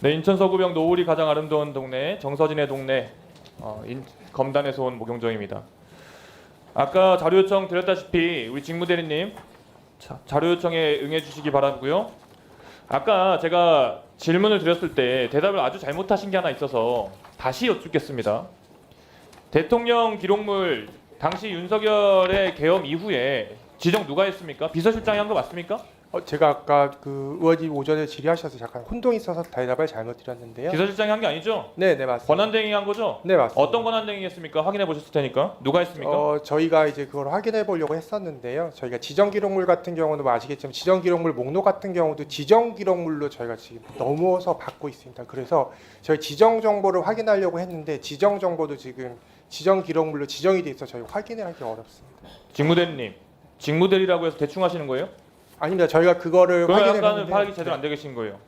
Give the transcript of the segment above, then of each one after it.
네, 인천 서구병 노을이 가장 아름다운 동네 정서진의 동네 검단에서 온 모경정입니다. 아까 자료 요청 드렸다시피 우리 직무대리님 자료 요청에 응해주시기 바라고요. 아까 제가 질문을 드렸을 때 대답을 아주 잘못하신 게 하나 있어서 다시 여쭙겠습니다. 대통령 기록물 당시 윤석열의 계엄 이후에 지정 누가 했습니까? 비서실장이 한 거 맞습니까? 제가 아까 그 의원님 오전에 질의하셔서 잠깐 혼동이 있어서 대답을 잘못 드렸는데요. 비서실장이 한 게 아니죠? 네, 맞습니다. 권한대행이 한 거죠? 네, 맞습니다. 어떤 권한대행이 했습니까? 확인해 보셨을 테니까. 누가 했습니까? 저희가 이제 그걸 확인해 보려고 했었는데요. 저희가 지정 기록물 같은 경우는 뭐 아시겠지만 지정 기록물 목록 같은 경우도 지정 기록물로 저희가 지금 넘어서 받고 있습니다. 그래서 저희 지정 정보를 확인하려고 했는데 지정 정보도 지금 지정 기록물로 지정이 돼 있어 저희 확인을 하기 어렵습니다. 직무대리님, 직무대리라고 해서 대충 하시는 거예요? 아닙니다. 저희가 그거를 그럼 확인해 약간은 봤는데 파악이 제대로 안 되신 거예요.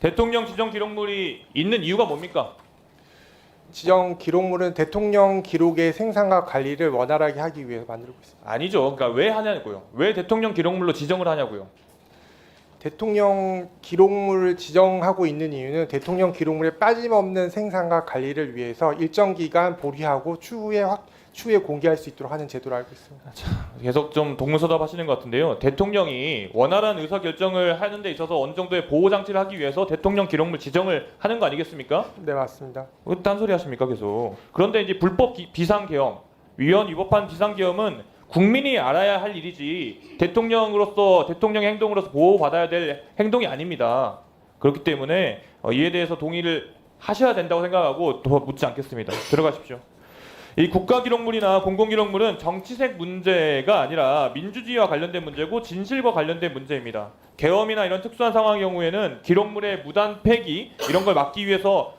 대통령 지정 기록물이 있는 이유가 뭡니까? 지정 기록물은 대통령 기록의 생산과 관리를 원활하게 하기 위해서 만들고 있습니다. 아니죠. 그러니까 왜 하냐고요. 왜 대통령 기록물로 지정을 하냐고요. 대통령 기록물을 지정하고 있는 이유는 대통령 기록물의 빠짐없는 생산과 관리를 위해서 일정 기간 보류하고 추후에 공개할 수 있도록 하는 제도로 알고 있습니다. 계속 좀 동문서답 하시는 것 같은데요. 대통령이 원활한 의사결정을 하는 데 있어서 어느 정도의 보호장치를 하기 위해서 대통령 기록물 지정을 하는 거 아니겠습니까? 네, 맞습니다. 딴소리 하십니까 계속. 그런데 이제 불법 비상계엄, 위헌 위법한 비상계엄은 국민이 알아야 할 일이지 대통령으로서 대통령의 행동으로서 보호받아야 될 행동이 아닙니다. 그렇기 때문에 이에 대해서 동의를 하셔야 된다고 생각하고 더 묻지 않겠습니다. 들어가십시오. 이 국가기록물이나 공공기록물은 정치색 문제가 아니라 민주주의와 관련된 문제고 진실과 관련된 문제입니다. 계엄이나 이런 특수한 상황의 경우에는 기록물의 무단 폐기 이런 걸 막기 위해서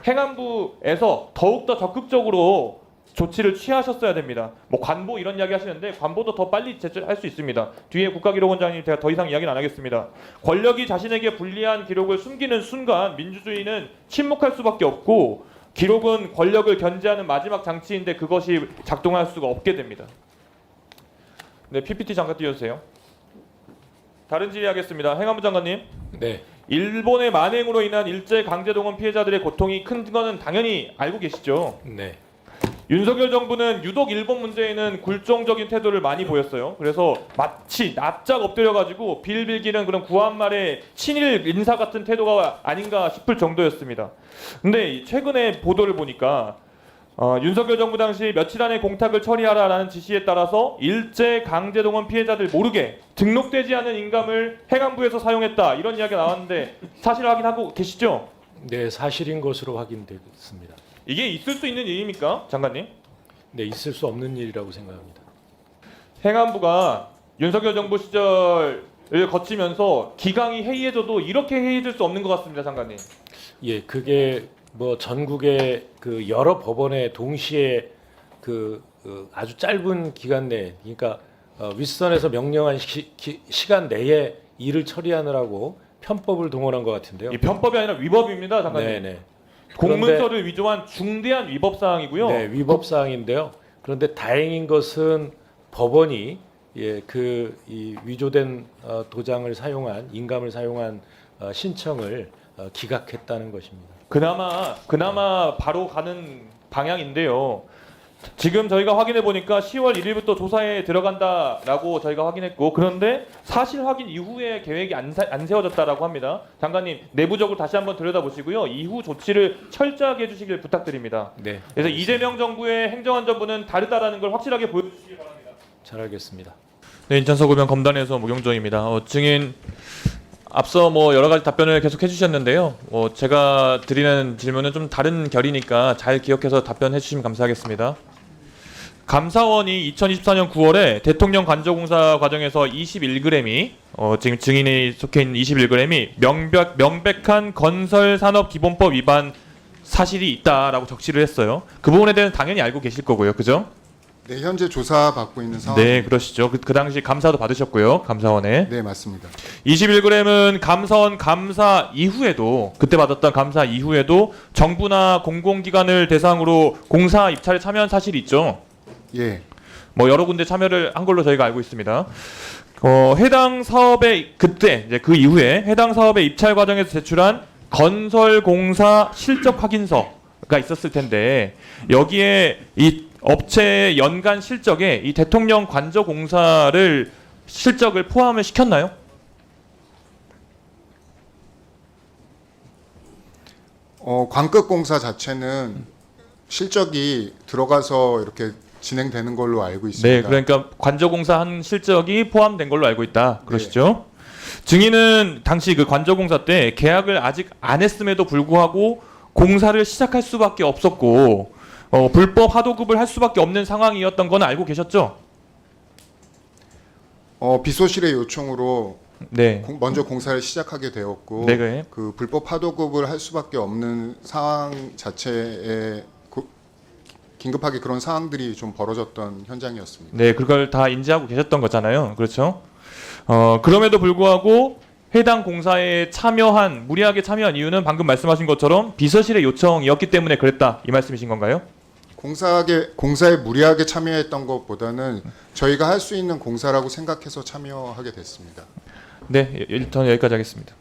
행안부에서 더욱더 적극적으로 조치를 취하셨어야 됩니다. 뭐 관보 이런 이야기 하시는데 관보도 더 빨리 제출할 수 있습니다. 뒤에 국가기록원장님 제가 더 이상 이야기는 안 하겠습니다. 권력이 자신에게 불리한 기록을 숨기는 순간 민주주의는 침묵할 수밖에 없고 기록은 권력을 견제하는 마지막 장치인데 그것이 작동할 수가 없게 됩니다. 네, PPT 잠깐 띄워주세요. 다른 질의하겠습니다. 행안부 장관님. 네. 일본의 만행으로 인한 일제 강제동원 피해자들의 고통이 큰 거는 당연히 알고 계시죠. 네. 윤석열 정부는 유독 일본 문제에는 굴종적인 태도를 많이 보였어요. 그래서 마치 납작 엎드려가지고 빌빌기는 그런 구한말의 친일 인사 같은 태도가 아닌가 싶을 정도였습니다. 근데 최근에 보도를 보니까 윤석열 정부 당시 며칠 안에 공탁을 처리하라라는 지시에 따라서 일제 강제동원 피해자들 모르게 등록되지 않은 인감을 행안부에서 사용했다 이런 이야기가 나왔는데 사실 확인하고 계시죠? 네, 사실인 것으로 확인되었습니다. 이게 있을 수 있는 일입니까, 장관님? 네, 있을 수 없는 일이라고 생각합니다. 행안부가 윤석열 정부 시절을 거치면서 기강이 해이해져도 이렇게 해이해질 수 없는 것 같습니다, 장관님. 예, 그게 뭐 전국의 그 여러 법원에 동시에 아주 짧은 기간 내에, 그러니까 윗선에서 명령한 시간 내에 일을 처리하느라고 편법을 동원한 것 같은데요. 이 편법이 아니라 위법입니다, 장관님. 네. 공문서를 위조한 중대한 위법 사항이고요. 네, 위법 사항인데요. 그런데 다행인 것은 법원이 이 위조된 도장을 사용한 인감을 사용한 신청을 기각했다는 것입니다. 그나마 바로 가는 방향인데요. 지금 저희가 확인해 보니까 10월 1일부터 조사에 들어간다라고 저희가 확인했고 그런데 사실 확인 이후에 계획이 안 세워졌다라고 합니다. 장관님 내부적으로 다시 한번 들여다보시고요. 이후 조치를 철저하게 해주시길 부탁드립니다. 네. 그래서 이재명 정부의 행정안전부는 다르다라는 걸 확실하게 보여주시기 바랍니다. 잘 알겠습니다. 네, 인천 서구병 검단에서 모경정입니다. 증인 앞서 뭐 여러 가지 답변을 계속 해주셨는데요. 제가 드리는 질문은 좀 다른 결이니까 잘 기억해서 답변해 주시면 감사하겠습니다. 감사원이 2024년 9월에 대통령 관저공사 과정에서 21g이 지금 증인이 속해 있는 21g이 명백한 건설산업기본법 위반 사실이 있다라고 적시를 했어요. 그 부분에 대해서 당연히 알고 계실 거고요, 그죠? 네, 현재 조사받고 있는 상황. 네, 그러시죠. 그 당시 감사도 받으셨고요, 감사원에. 네, 맞습니다. 21g은 감사원 감사 이후에도 그때 받았던 감사 이후에도 정부나 공공기관을 대상으로 공사 입찰에 참여한 사실이 있죠. 예. 뭐 여러 군데 참여를 한 걸로 저희가 알고 있습니다. 해당 사업의 그때 이제 그 이후에 해당 사업의 입찰 과정에서 제출한 건설공사 실적 확인서가 있었을 텐데 여기에 이 업체 연간 실적에 이 대통령 관저공사를 실적을 포함을 시켰나요? 광급공사 자체는 실적이 들어가서 이렇게 진행되는 걸로 알고 있습니다. 네, 그러니까 관저공사 한 실적이 포함된 걸로 알고 있다. 그러시죠? 증인은 당시 그 관저공사 때 계약을 아직 안 했음에도 불구하고 공사를 시작할 수밖에 없었고 불법 하도급을 할 수밖에 없는 상황이었던 건 알고 계셨죠? 비서실의 요청으로 네. 먼저 공사를 시작하게 되었고 네, 그래. 그 불법 하도급을 할 수밖에 없는 상황 자체에 긴급하게 그런 상황들이 좀 벌어졌던 현장이었습니다. 네, 그걸 다 인지하고 계셨던 거잖아요. 그렇죠? 그럼에도 불구하고 해당 공사에 무리하게 참여한 이유는 방금 말씀하신 것처럼 비서실의 요청이었기 때문에 그랬다. 이 말씀이신 건가요? 공사에 무리하게 참여했던 것보다는 저희가 할 수 있는 공사라고 생각해서 참여하게 됐습니다. 네, 일단 여기까지 하겠습니다.